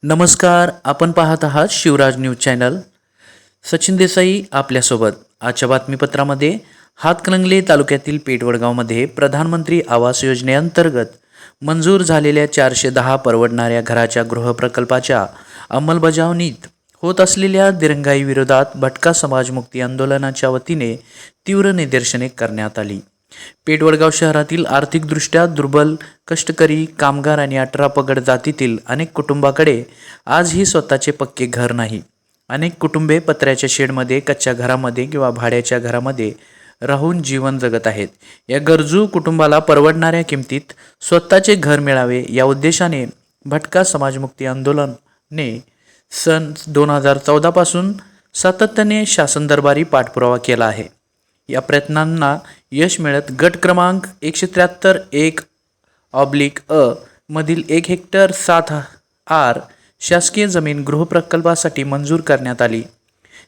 नमस्कार, आपण पाहत आहात शिवराज न्यूज चॅनल. सचिन देसाई आपल्यासोबत. आजच्या बातमीपत्रामध्ये हातकणंगले तालुक्यातील पेठवडगावमध्ये प्रधानमंत्री आवास योजनेअंतर्गत मंजूर झालेल्या 410 परवडणाऱ्या घराच्या गृहप्रकल्पाच्या अंमलबजावणीत होत असलेल्या दिरंगाईविरोधात भटका समाजमुक्ती आंदोलनाच्या वतीने तीव्र निदर्शने करण्यात आली. पेठवडगाव शहरातील आर्थिकदृष्ट्या दुर्बल कष्टकरी कामगार आणि 18 पगड जातीतील अनेक कुटुंबाकडे आजही स्वतःचे पक्के घर नाही. अनेक कुटुंबे पत्र्याच्या शेडमध्ये, कच्च्या घरामध्ये किंवा भाड्याच्या घरामध्ये राहून जीवन जगत आहेत. या गरजू कुटुंबाला परवडणाऱ्या किमतीत स्वतःचे घर मिळावे या उद्देशाने भटका समाजमुक्ती आंदोलनाने सन 2014 पासून सातत्याने शासन दरबारी पाठपुरावा केला आहे. या प्रयत्नांना यश मिळत गट क्रमांक 173-1/अ मधील 1 हेक्टर 7 आर शासकीय जमीन गृहप्रकल्पासाठी मंजूर करण्यात आली.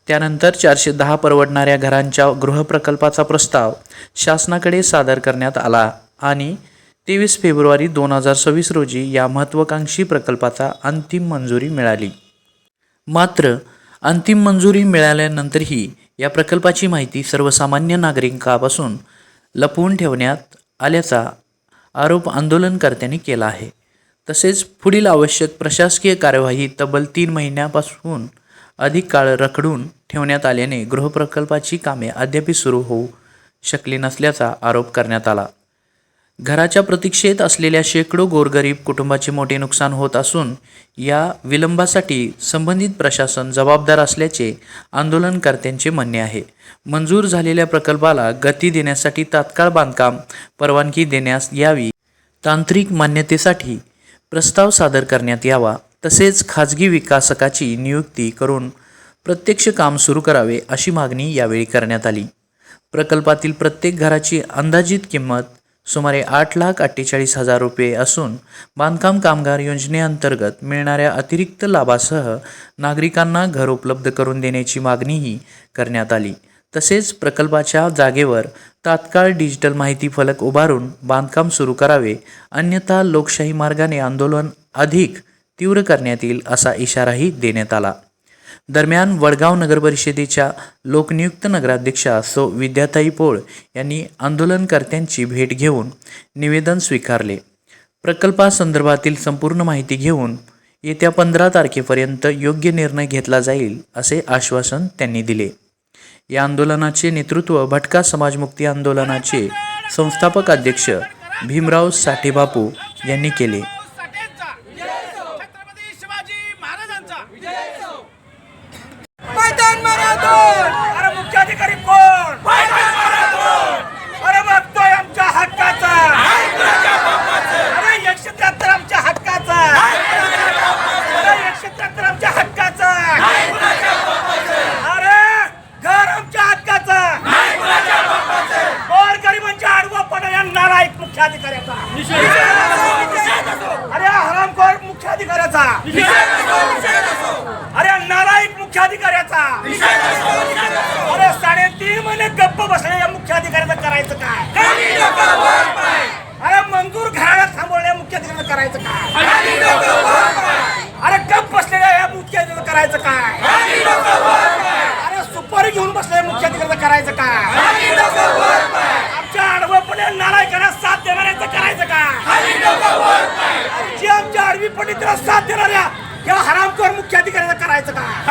त्यानंतर 410 परवडणाऱ्या घरांच्या गृहप्रकल्पाचा प्रस्ताव शासनाकडे सादर करण्यात आला आणि 23 फेब्रुवारी 2026 रोजी या महत्त्वाकांक्षी प्रकल्पाचा अंतिम मंजुरी मिळाली. मात्र अंतिम मंजुरी मिळाल्यानंतरही या प्रकल्पाची माहिती सर्वसामान्य नागरिकांपासून लपवून ठेवण्यात आल्याचा आरोप आंदोलनकर्त्यांनी केला आहे. तसेच पुढील आवश्यक प्रशासकीय कार्यवाही तब्बल 3 महिन्यांपासून अधिक काळ रखडून ठेवण्यात आल्याने गृहप्रकल्पाची कामे अद्याप सुरू होऊ शकली नसल्याचा आरोप करण्यात आला. घराच्या प्रतीक्षेत असलेल्या शेकडो गोरगरीब कुटुंबाचे मोठे नुकसान होत असून या विलंबासाठी संबंधित प्रशासन जबाबदार असल्याचे आंदोलनकर्त्यांचे म्हणणे आहे. मंजूर झालेल्या प्रकल्पाला गती देण्यासाठी तात्काळ बांधकाम परवानगी देण्यास यावी, तांत्रिक मान्यतेसाठी प्रस्ताव सादर करण्यात यावा, तसेच खाजगी विकासकाची नियुक्ती करून प्रत्यक्ष काम सुरू करावे अशी मागणी यावेळी करण्यात आली. प्रकल्पातील प्रत्येक घराची अंदाजित किंमत सुमारे 8,48,000 रुपये असून बांधकाम कामगार योजनेअंतर्गत मिळणाऱ्या अतिरिक्त लाभासह नागरिकांना घर उपलब्ध करून देण्याची मागणीही करण्यात आली. तसेच प्रकल्पाच्या जागेवर तात्काळ डिजिटल माहिती फलक उभारून बांधकाम सुरू करावे, अन्यथा लोकशाही मार्गाने आंदोलन अधिक तीव्र करण्यात येईल असा इशाराही देण्यात आला. दरम्यान वडगाव नगरपरिषदेच्या लोकनियुक्त नगराध्यक्षा सौ विद्याताई पोळ यांनी आंदोलनकर्त्यांची भेट घेऊन निवेदन स्वीकारले. प्रकल्पासंदर्भातील संपूर्ण माहिती घेऊन येत्या 15 तारखेपर्यंत योग्य निर्णय घेतला जाईल असे आश्वासन त्यांनी दिले. या आंदोलनाचे नेतृत्व भटका समाजमुक्ती आंदोलनाचे संस्थापक अध्यक्ष भीमराव साठेबापू यांनी केले. अरे मुख्याधिकारी कोण? अरे बघतोय आमच्या हक्काचा. अरे 173 आमच्या हक्काचा. अरे 173 आमच्या हक्काचा. अरे घर आमच्या हक्काचा. गोरगरिबांच्या आडवा पडा या नालायक मुख्याधिकाऱ्याचा. अरे हरामखोर मुख्याधिकाऱ्याचा. अरे नालायक मुख्याधिकाऱ्याचा. अरे 3.5 महिने गप्प बसले या मुख्याधिकाऱ्याचं करायचं काय? अरे मंजूर घराला थांबवल्या मुख्याधिकाऱ्याचं करायचं काय? अरे गप्प बसलेल्या या मुख्याधिकाऱ्याचं करायचं काय? अरे सुपारी घेऊन बसलेल्या मुख्याधिकाऱ्याचं करायचं काय? आमच्या आडवपणे नालायकांना साथ देणाऱ्याचं करायचं काय? जी आमच्या आडवी पंडितांना साथ देणाऱ्या या हरामखोर मुख्याधिकाऱ्याचं करायचं काय?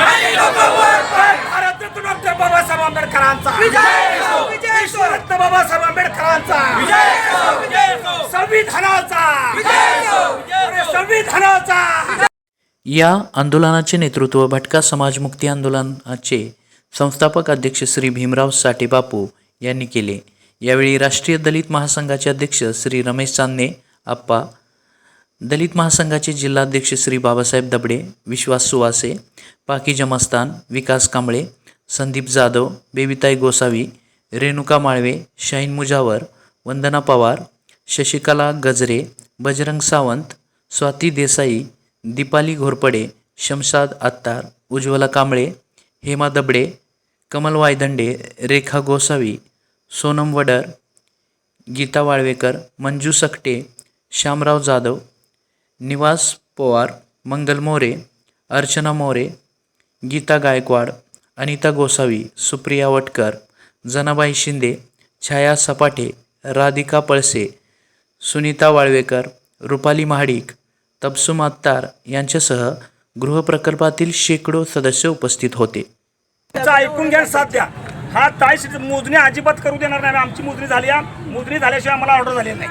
भारतरत्न डॉक्टर बाबासाहेब आंबेडकरांचा, विश्वरत्न बाबासाहेब आंबेडकरांचा, संविधानाचा, संविधानाचा. या आंदोलनाचे नेतृत्व भटका समाजमुक्ती आंदोलनाचे संस्थापक अध्यक्ष श्री भीमराव साठेबापू यांनी केले. यावेळी राष्ट्रीय दलित महासंघाचे अध्यक्ष श्री रमेश चांदणे आप्पा, दलित महासंघाचे जिल्हाध्यक्ष श्री बाबासाहेब दबडे, विश्वास सुवासे, पाकीजा मस्तान, विकास कांबळे, संदीप जाधव, बेबीताई गोसावी, रेणुका माळवे, शाहीन मुजावर, वंदना पवार, शशिकला गजरे, बजरंग सावंत, स्वाती देसाई, दीपाली घोरपडे, शमशाद अत्तार, उज्ज्वला कांबळे, हेमा दबडे, कमल वायदंडे, रेखा गोसावी, सोनम वडर, गीता वाळवेकर, मंजू सकटे, श्यामराव जाधव, निवास पवार, मंगल मोरे, अर्चना मोरे, गीता गायकवाड, अनिता गोसावी, सुप्रिया वटकर, जनाबाई शिंदे, छाया सपाटे, राधिका पळसे, सुनीता वाळवेकर, रुपाली महाडिक, तबसुम अत्तार यांच्यासह गृहप्रकल्पातील शेकडो सदस्य उपस्थित होते. त्याचं ऐकून घ्या, साथ द्या. हा ताई मोजणी अजिबात करू देणार नाही. आमची मोजणी झाली, मोजणी झाल्याशिवाय आम्हाला ऑर्डर झालेली नाही.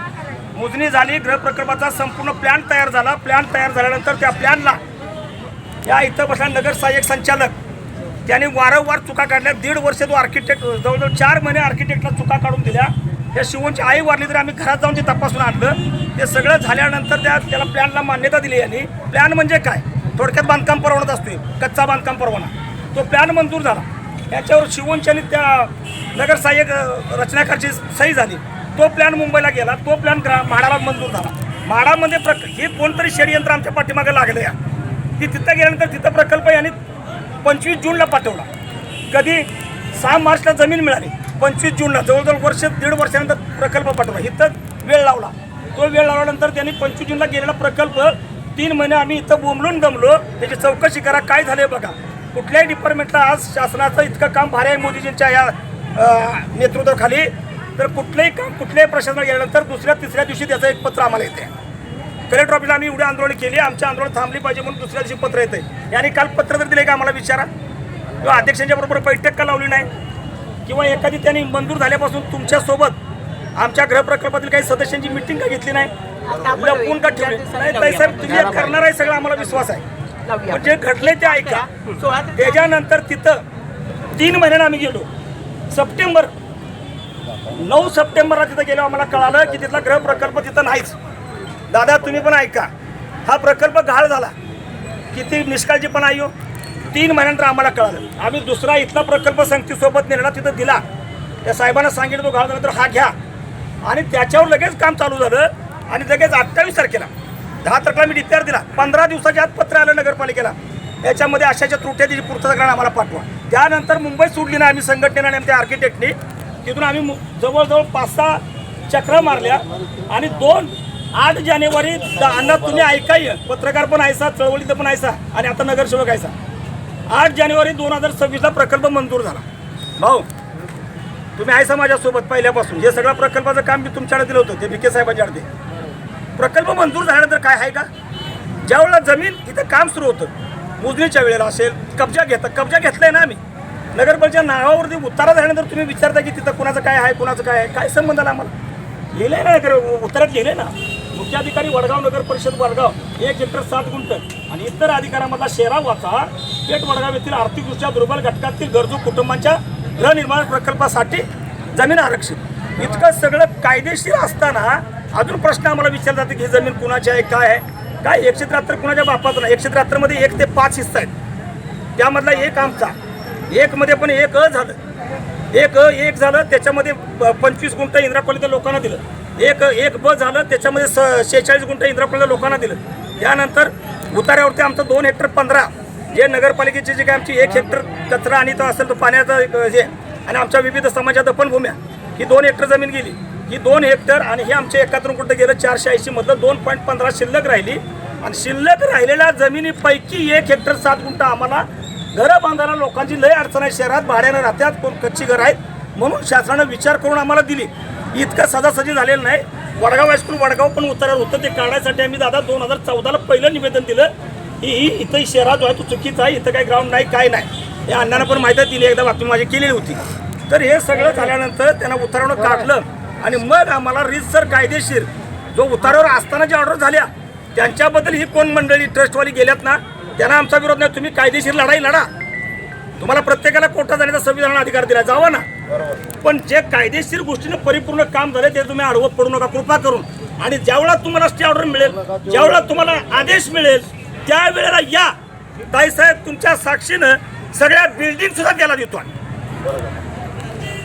मोजणी झाली, गृहप्रकल्पाचा संपूर्ण प्लॅन तयार झाला. प्लॅन तयार झाल्यानंतर त्या प्लॅनला या इथं बसला नगर सहाय्यक संचालक, त्याने वारंवार चुका काढल्या. 1.5 वर्ष तो आर्किटेक्ट, जवळजवळ 4 महिने आर्किटेक्टला चुका काढून दिल्या. त्या शिवनची आई वारली तरी आम्ही घरात जाऊन ते तपासून आणलं. ते सगळं झाल्यानंतर त्याला प्लॅनला मान्यता दिली. यांनी प्लॅन म्हणजे काय, थोडक्यात बांधकाम परवानाच असतोय, कच्चा बांधकाम परवाना. तो प्लॅन मंजूर झाला. याच्यावर शिवनच्याने त्या नगर सहाय्यक रचनाकारची सही झाली. तो प्लॅन मुंबईला गेला. तो प्लॅन म्हाडाला मंजूर झाला. म्हाडामध्ये हे कोणतरी षडयंत्र आमच्या पाठीमागे लागलं या. ती तिथं गेल्यानंतर तिथं प्रकल्प यांनी 25 जूनला पाठवला. कधी 6 मार्चला जमीन मिळाली, 25 जूनला जवळजवळ 1.5 वर्षानंतर प्रकल्प पाठवला. इथं वेळ लावला. तो वेळ लावल्यानंतर त्यांनी 25 जूनला गेलेला प्रकल्प 3 महिने आम्ही इथं बोंबलून दमलो. त्याची चौकशी करा, काय झाले बघा. कुठल्याही डिपार्टमेंटला आज शासनाचं इतकं काम भारी आहे मोदीजींच्या या नेतृत्वाखाली, तर कुठलंही काम कुठल्याही प्रशासनाला गेल्यानंतर 2ऱ्या-3ऱ्या दिवशी त्याचं एक पत्र आम्हाला येते. कलेक्टर ऑफिसला आम्ही एवढी आंदोलन केली, आमच्या आंदोलन थांबली पाहिजे म्हणून 2ऱ्या दिवशी पत्र येते. यांनी काल पत्र तर दिले का आम्हाला विचारा, किंवा अध्यक्षांच्या बरोबर बैठक का लावली नाही, किंवा एखादी त्यांनी मंजूर झाल्यापासून तुमच्यासोबत आमच्या गृहप्रकल्पातील काही सदस्यांची मिटिंग का घेतली नाही, लपून का ठेवली नाही. ताईसाहेब तुम्ही करणार आहे सगळं, आम्हाला विश्वास आहे. म्हणजे घडले ते ऐका. त्याच्यानंतर तिथं 3 महिन्यानं आम्ही गेलो. 9 सप्टेंबरला तिथं गेलो. आम्हाला कळालं की तिथला गृहप्रकल्प तिथं नाहीच. दादा तुम्ही पण ऐका, हा प्रकल्प घाळ झाला. किती निष्काळजीपणा आहे. 3 महिन्यानंतर आम्हाला कळालं. आम्ही दुसरा इथला प्रकल्प संगतीसोबत नेला, तिथं दिला. त्या साहेबांना सांगितलं तो घाळ झाला तर हा घ्या, आणि त्याच्यावर लगेच काम चालू झालं. आणि लगेच 28 तारखेला 10 तारखेला मी डिक्लेअर दिला. 15 दिवसाच्या आत पत्र आलं नगरपालिकेला, याच्यामध्ये अशाच्या त्रुट्या त्याची पूर्तता करून आम्हाला पाठवा. त्यानंतर मुंबई सोडली नाही आम्ही संघटनेने आणि त्या आर्किटेक्टनी. तिथून आम्ही जवळजवळ 5-6 चक्रा मारल्या. आणि 8 जानेवारी अण्णा तुम्ही ऐकाय, पत्रकार पण आहेसा, चळवळीत पण आहेसा, आणि आता नगरसेवक आहेसा. 8 जानेवारी 2026ला प्रकल्प मंजूर झाला. भाऊ तुम्ही आहेसा माझ्यासोबत पहिल्यापासून. हे सगळं प्रकल्पाचं काम मी तुमच्याकडे दिलं होतं, ते विखे साहेबांच्या अर्धे. प्रकल्प मंजूर झाल्यानंतर काय आहे का, ज्यावेळेला जमीन इथं काम सुरू होतं, मोजणीच्या वेळेला असेल, कब्जा घेतलाय ना आम्ही नगरपालिकेच्या नावावरती. उतारा झाल्यानंतर तुम्ही विचारता की तिथं कुणाचं काय आहे, कुणाचं काय आहे, काय संबंध आला आम्हाला. लिहिलंय ना उत्तरात, लिहिलंय ना. मुख्याधिकारी वडगाव, नगर परिषद वडगाव 1 हेक्टर 7 गुंठ आणि इतर अधिकाऱ्यांमधला शेरा वाचा पेठ वडगाव येथील आर्थिकदृष्ट्या दुर्बल घटकातील गरजू कुटुंबांच्या गृहनिर्माण प्रकल्पासाठी जमीन आरक्षित. इतकं सगळं कायदेशीर असताना अजून प्रश्न आम्हाला विचारला जाते की ही जमीन कुणाची आहे, काय आहे. काय 173 कुणाच्या बापाचं नाही. 173 मध्ये 1 ते 5 हिस्सा आहेत. त्यामधला 1 आमचा, 1 मध्ये पण 1 झालं, 1 झालं. त्याच्यामध्ये 25 गुंठ इंद्रापल्लीच्या लोकांना दिलं. 1 ब झालं, त्याच्यामध्ये 46 गुंठ इंद्रापल्लीच्या लोकांना दिलं. त्यानंतर उतार्यावरती आमचं 2 हेक्टर 15 जे नगरपालिकेचे जे काय आमची 1 हेक्टर कचरा आणि तो असेल तो पाण्याचा जे, आणि आमच्या विविध समाजात दफनभूम्या, ही 2 हेक्टर जमीन गेली. ही 2 हेक्टर आणि हे आमच्या 71 कुठं गेलं. 480 मधलं 2.15 शिल्लक राहिली. आणि शिल्लक राहिलेल्या जमिनीपैकी 1 हेक्टर 7 गुंठ आम्हाला घरं बांधायला लोकांची लय अडचण आहे. शहरात भाड्यानं राहतात, कोण कच्ची घरं आहेत, म्हणून शासनानं विचार करून आम्हाला दिली. इतकं सजासजी झालेलं नाही. वडगाव हायस्कूल वडगाव पण उतारावर होतं, ते काढायसाठी आम्ही दादा 2014ला पहिलं निवेदन दिलं. ही इथं शहरात आहे तो चुकीचा आहे, इथं काही ग्राउंड नाही, काय नाही. हे अण्णांना पण माहिती आहे, तिने एकदा बातमी माझी केलेली होती. तर हे सगळं झाल्यानंतर त्यांना उतारावर काढलं. आणि मग आम्हाला रीतसर कायदेशीर जो उतारावर असताना ज्या ऑर्डर झाल्या त्यांच्याबद्दल ही कोण मंडळी ट्रस्टवाली गेल्यात ना, त्यांना आमचा विरोध नाही. तुम्ही कायदेशीर लढाई लढा, तुम्हाला प्रत्येकाला कोर्टात जाण्याचा संविधानाने अधिकार दिला, जावा ना. पण जे कायदेशीर गोष्टीनं परिपूर्ण काम झाले ते तुम्ही आडवं पडू नका कृपा करून. आणि ज्यावेळेला तुम्हाला स्टे ऑर्डर मिळेल, ज्यावेळेला तुम्हाला आदेश मिळेल, त्यावेळेला या. ताईसाहेब तुमच्या साक्षीनं सगळ्या बिल्डिंग सुद्धा त्याला देतो.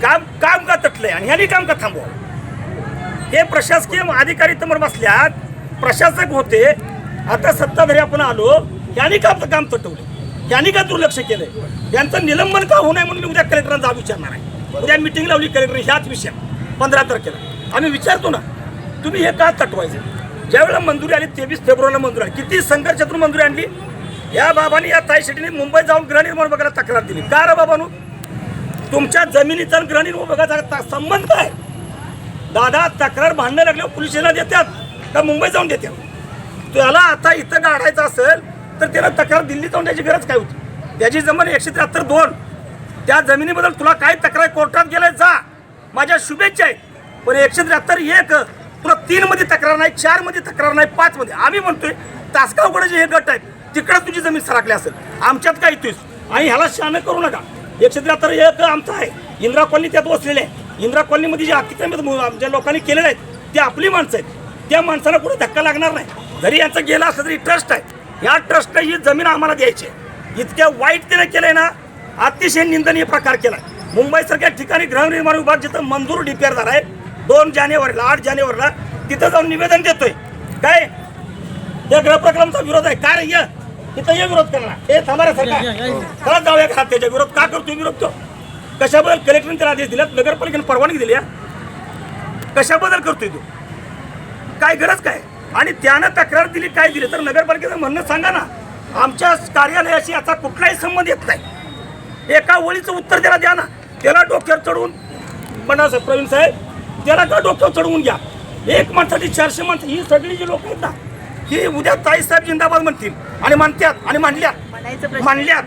काम का तटलंय आणि ह्यानी काम का थांबवा. हे प्रशासकीय अधिकारी तर बसल्यात, प्रशासक होते, आता सत्ताधारी आपण आलो, ह्यानी काम तटवलं, ह्यानी का दुर्लक्ष केलंय, यांचं निलंबन का होऊ नये म्हणून मी उद्या कलेक्टरांना जाब विचारणार आहे. उद्या मिटिंग लावली कलेक्टर ह्याच विषय 15 तारखेला. आम्ही विचारतो ना तुम्ही हे का तटवायचं. ज्यावेळेला मंजुरी आली 23 फेब्रुवारीला मंजुरी आली, किती संघर्षातून मंजुरी आणली. या बाबांनी या ताई शेट्टीने मुंबईत जाऊन गृहनिर्माण विभागाला तक्रार दिली. का रे बाबांनो, तुमच्या जमिनीचा गृहनिर्माण विभागाचा संबंध काय? दादा, तक्रार भांडणं लागल्यावर पोलीस स्टेशनला देतात का मुंबईत जाऊन देतात? त्याला आता इथं गाडायचं असेल तर त्याला तक्रार दिल्लीत जाऊन द्यायची गरज काय होती? त्याची जमीन 173-2. त्या जमिनीबद्दल तुला काय तक्रार कोर्टात गेलाय जा, माझ्या शुभेच्छा आहेत. पण 173-1 तुला 3 मध्ये तक्रार नाही, 4 मध्ये तक्रार नाही, 5 मध्ये. आम्ही म्हणतोय तासगावकडे जे हे गट आहेत तिकडे तुझी जमीन सरकली असेल, आमच्यात काय येतोयस? आणि ह्याला शान करू नका. 173-1 आमचं आहे. इंदिरा कॉलनी त्यात बसलेले आहे. इंदिरा कॉलनीमध्ये जे अतिक्रमित ज्या लोकांनी केलेले आहेत ते आपली माणसं आहेत. त्या माणसाला कुठे धक्का लागणार नाही. जरी यांचं गेलं असलं तरी ट्रस्ट आहे. या ट्रस्टने ही जमीन आम्हाला द्यायची आहे. इतक्या वाईट त्याने केलंय ना, अतिशय निंदनीय प्रकार केला. मुंबईसारख्या ठिकाणी गृहनिर्माण विभाग जिथं मंजूर DPR झाला आहे 2 जानेवारीला 8 जानेवारीला तिथं जाऊन निवेदन देतोय. काय त्या गृहप्रकल्पाचा विरोध आहे? काय रे तिथं ये विरोध करणार? हे थांबा सरकार, खरंच जाऊया का त्याच्या विरोध? का करतोय विरोध तो? कशाबद्दल कलेक्टरने त्याला आदेश दिला, नगरपालिकेने परवानगी दिली? कशाबद्दल करतोय तो? काय गरज काय? आणि त्यानं तक्रार दिली, काय दिली? तर नगरपालिकेचं म्हणणं सांगा ना, आमच्या कार्यालयाशी याचा कुठलाही संबंध येत नाही. एका ओळीचं उत्तर त्याला द्या ना. त्याला डोक्यावर चढवून प्रवीण साहेब, त्याला का डोक्यावर चढवून घ्या? एक माणसाची 400 माणसं, ही सगळी जी लोक आहेत ना, ही उद्या ताईसाहेब जिंदाबाद म्हणतील आणि म्हणतात आणि मांडल्यात.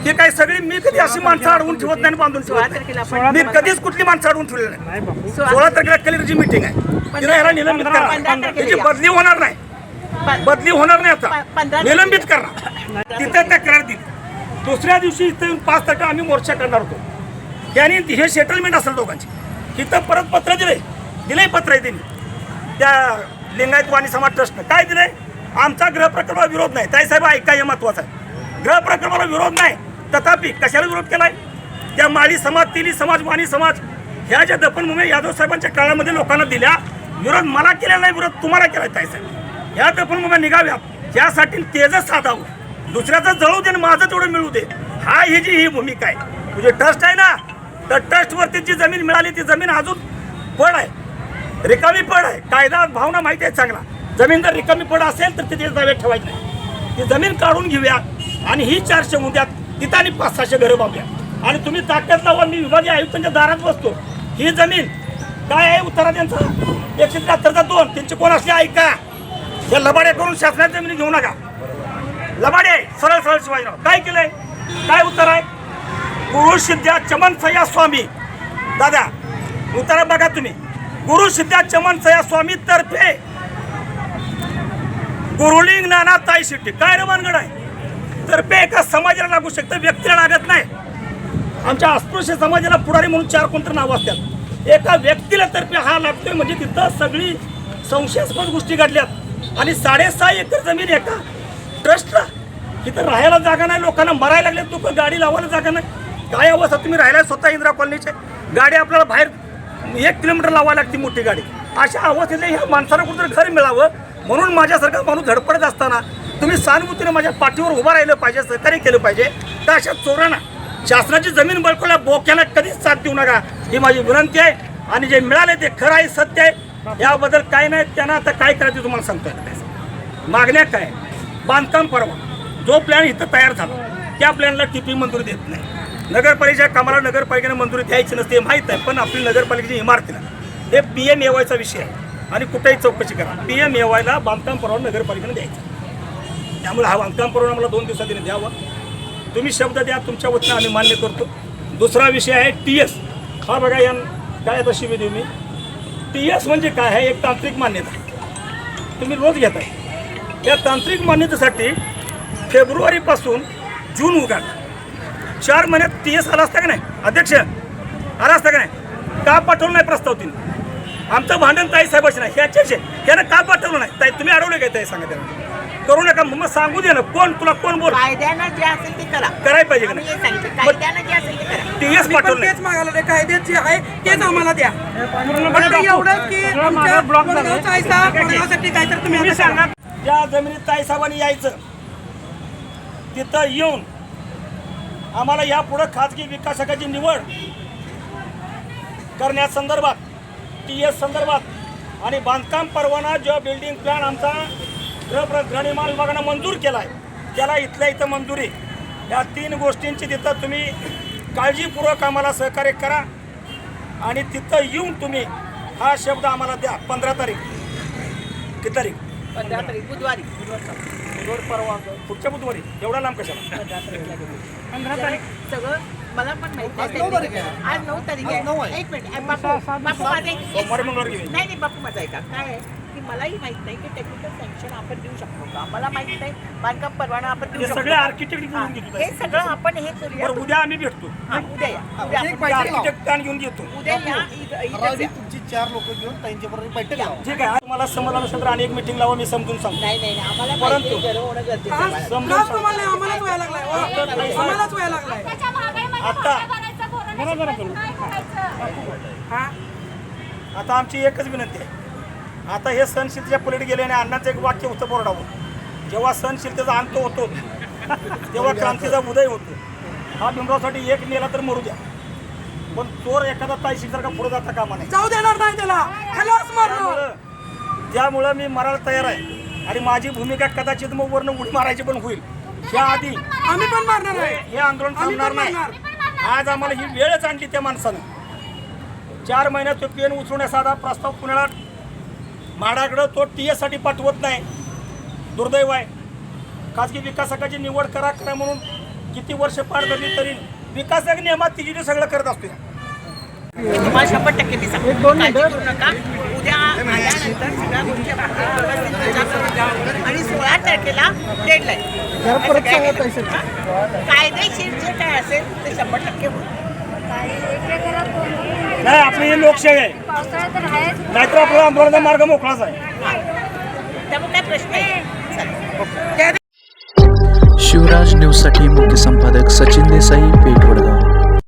हे काय सगळी, मी कधी अशी माणसं अडवून ठेवत नाही, बांधून ठेवत नाही. मी कधीच कुठली माणसं अडवून ठेवलेली नाही. 16 तारखेला कलेक्टरची मीटिंग आहे, तिला याला निलंबित करणार. त्याची बदली होणार नाही, बदली होणार नाही. आता निलंबित करणार. तिथे तक्रार दिली. दुसऱ्या दिवशी इथं 5 तारखेला आम्ही मोर्चा करणार होतो. त्यांनी हे सेटलमेंट असेल दोघांची. तिथं परत पत्र दिलंय पत्र आहे त्यांनी त्या लिंगायत वाणी समाज ट्रस्टनं. काय दिलंय? आमचा गृहप्रकल्पाला विरोध नाही. ताईसाहेब ऐका, हे महत्वाचं आहे. गृहप्रकल्पाला विरोध नाही, तथापि कशाला विरोध केलाय? त्या माळी समाज, तेली समाज, वाणी समाज ह्या ज्या दफनभूमी यादव साहेबांच्या काळामध्ये लोकांना दिल्या, विरोध मला केलेला नाही, विरोध तुम्हाला केलाय ताईसाहेब. ह्या दफनभूम्या निघाव्यात यासाठी तेजच साधावं, दुसऱ्याचं जळू दे आणि माझं तेवढं मिळू दे. ही भूमिका आहे. तुझे ट्रस्ट आहे ना, तर ट्रस्टवरती जी जमीन मिळाली ती जमीन अजून पड आहे, रिकामी पड आहे. कायदा भावना माहिती आहे चांगला. जमीन जर रिकामी पड असेल तर तिथे दावे ठेवायची नाही. ती जमीन काढून घेऊया आणि ही 400 उद्यात तिथं आणि 500-600 घरं बांधूया. आणि तुम्ही ताकद लावा, मी विभागीय आयुक्तांच्या दारात बसतो. ही जमीन काय आहे उत्तरा त्यांचा 173-2 त्यांची कोण असले ऐका. या लबाड्या करून शासनाच्या जमिनी घेऊ नका. लबाडे सरळ शिवाजीराव काय केलंय? काय उत्तर आहे? गुरु सिद्ध्या चमन सया स्वामी. दादा उत्तर बघा तुम्ही. गुरु सिद्ध्या चमन सया स्वामी तर्फे गुरुलिंग नाना ताई शेट्टी. काय रे भानगड आहे? तर्फे एका समाजाला लागू शकतं, व्यक्तीला लागत नाही. आमच्या अस्पृश्य समाजाला पुढारी म्हणून 4 कोणतरी नावं असतात. एका व्यक्तीला तर्फे हा लागतोय म्हणजे तिथं सगळी संशयास्पद गोष्टी घडल्यात. आणि 6.5 एकर जमीन एका ट्रस्टला. तिथं राहायला जागा नाही, लोकांना मरायला लागल्यात, लोक गाडी लावायला जागा नाही. काय अवस्था? तुम्ही राहायला स्वतः इंदिरा कॉलनीचे, गाडी आपल्याला बाहेर 1 किलोमीटर लावायला लागते मोठी गाडी. अशा अवस्थेतल्या ह्या माणसाला कुठेतरी घर मिळावं म्हणून माझ्यासारखा माणूस धडपडत असताना तुम्ही सहानुभूतीने माझ्या पाठीवर उभं राहिलं पाहिजे, सहकार्य केलं पाहिजे. तर अशा चोरांना शासनाची जमीन बळकवल्या बोक्याला कधीच साथ देऊ नका, ही माझी विनंती आहे. आणि जे मिळाले ते खरं आहे, सत्य आहे. याबद्दल काय नाही. त्यांना आता काय करायचं तुम्हाला सांगतोय. मागण्या काय? बांधकाम परवा जो प्लॅन इथं तयार झाला त्या प्लॅनला TP मंजुरी देत नाही. नगरपालिकेच्या कामाला नगरपालिकेने मंजुरी द्यायची नसते माहीत आहे, पण आपली नगरपालिकेची इमारतीला हे PMAYचा विषय आहे आणि कुठेही चौकशी करा. PMAYला बांधकाम परवाना नगरपालिकेने द्यायचा. त्यामुळे हा बांधकाम परवाना मला 2 दिवसांनी द्यावा. तुम्ही शब्द द्या, तुमच्या वतीनं आम्ही मान्य करतो. दुसरा विषय आहे TS. हा बघा, या काय आता शिवी देऊ मी. TS म्हणजे काय आहे? एक तांत्रिक मान्यता तुम्ही रोज घेताय. या तांत्रिक मान्यतेसाठी फेब्रुवारीपासून जून उघडला. 4 महिन्यात TS आला असता का नाही? अध्यक्ष आला असता का नाही? का पाठवलं नाही प्रस्ताव तिने? आमचं भांडण ताई साहेबाशी नाही, ह्याच्याशी त्यानं का पाठवलं नाही? ताई तुम्ही अडवले काय? ताई सांगा त्याला करू नका. मग सांगू दे ना, कोण तुला कोण बोल. कायद्यानं जे असेल ते करा, करायला पाहिजे का आम्ही नाही? हे सांगितलं, कायद्यानं जे असेल ते करा. TS पाठवलं तेच मागायला लागले. कायद्यात जे आहे तेच आम्हाला द्या. फक्त एवढंच की आमच्या वडगावचा ऐसा वडगावसाठी काहीतरी तुम्ही आता सांगा. या जमिनीत ताई साहेबांनी यायचं, तिथं येऊन आम्हाला यापुढं खाजगी विकासकाची निवड करण्यासंदर्भात, TS संदर्भात आणि बांधकाम परवाना जो बिल्डिंग प्लॅन आमचा गृहनिर्माण विभागानं मंजूर केला आहे त्याला इथल्या इथं मंजुरी, या 3 गोष्टींची तिथं तुम्ही काळजीपूर्वक आम्हाला सहकार्य करा आणि तिथं येऊन तुम्ही हा शब्द आम्हाला द्या. 15 तारीख किती तारीख? 15 तारीख बुधवारी. बुधवार परवा पुढच्या बुधवारी. एवढा लांब कशाला? 15 तारीख सगळं मला पण माहित नाही. आज 9 तारीख आहे. एक मिनिट बापू माझे सोमवारी मंगळवारी गेली. नाही बापू माझा ऐका काय आहे की मलाही माहित नाही की टेक्निकल सँक्शन आपण देऊ शकतो का. मला माहित नाही बांधकाम परवाना आपण देऊ हे शकतो सगळे का? आर्किटेक्ट घेऊन घेतो. हे सगळं आपण हे करूया. बरं उद्या आम्ही भेटतो. हा, उद्या या. उद्या आपण आर्किटेक्ट घेऊन घेतो. उद्या या इथंच या. तुमची 4 लोक घेऊन त्यांच्याबरोबर बैठक लावा. ठीक आहे. तुम्हाला समजलं नसेल तर अनेक मीटिंग लावा, मी समजून सांगतो. नाही नाही नाही, आम्हाला परंतु- माहिती आहे, घरं होणं गरजेचं त्रास आहे. त्रास तुम्हाला नाही, आम्हालाच व्हायला लागलाय हो. आम्हालाच व्हायला लागलाय. आता हा आता आमची एकच विनंती आहे. आता हे सणशीलतेच्या पलीकडे गेले आणि अण्णाचं एक वाक्य होतं बोर्डावर, जेव्हा सणशीलतेचा अंत होतो तेव्हा क्रांतीचा उदय होतो. हा भीमरावसाठी एक नेला तर मरू द्या, पण चोर एखादा ताईशीसारखा पुढे जाता कामा नाही. जाऊ देणार नाही त्याला. खलास मारणार. त्यामुळं मी मरायला तयार आहे आणि माझी भूमिका कदाचित मग वरनं उडी मारायची पण होईल. त्याआधी आम्ही पण मारणार आहे. हे आंदोलन आम्ही थांबणार पण नाही. मारणार. आज आम्हाला ही वेळच आणली त्या माणसानं. 4 महिन्यात तो पेन उचलण्याचा साधा प्रस्ताव पुण्याला म्हाडाकडं तो TS साठी पाठवत नाही. दुर्दैव आहे. खाजगी विकासकाची निवड करा म्हणून किती वर्ष पार धरली तरी विकासक नियमात तिची सगळं करत असतो. मी तुम्हाला 100% मी सांगतो. काळजी करू नका. उद्या आल्यानंतर सगळ्या गोष्टी आपण व्यवस्थित विचार करू आणि 16 तारखेला डेडलाईन. कायदेशीर जे काय असेल ते 100% होईल. नाही आपली ही लोकशाही आहे, नाहीतर आपला आंदोलनाचा मार्ग मोकळाच आहे. त्यामुळे काय प्रश्न आहे. चला. शिवराज न्यूजसाठी मुख्य संपादक सचिन देसाई, पेठ, वडगाव.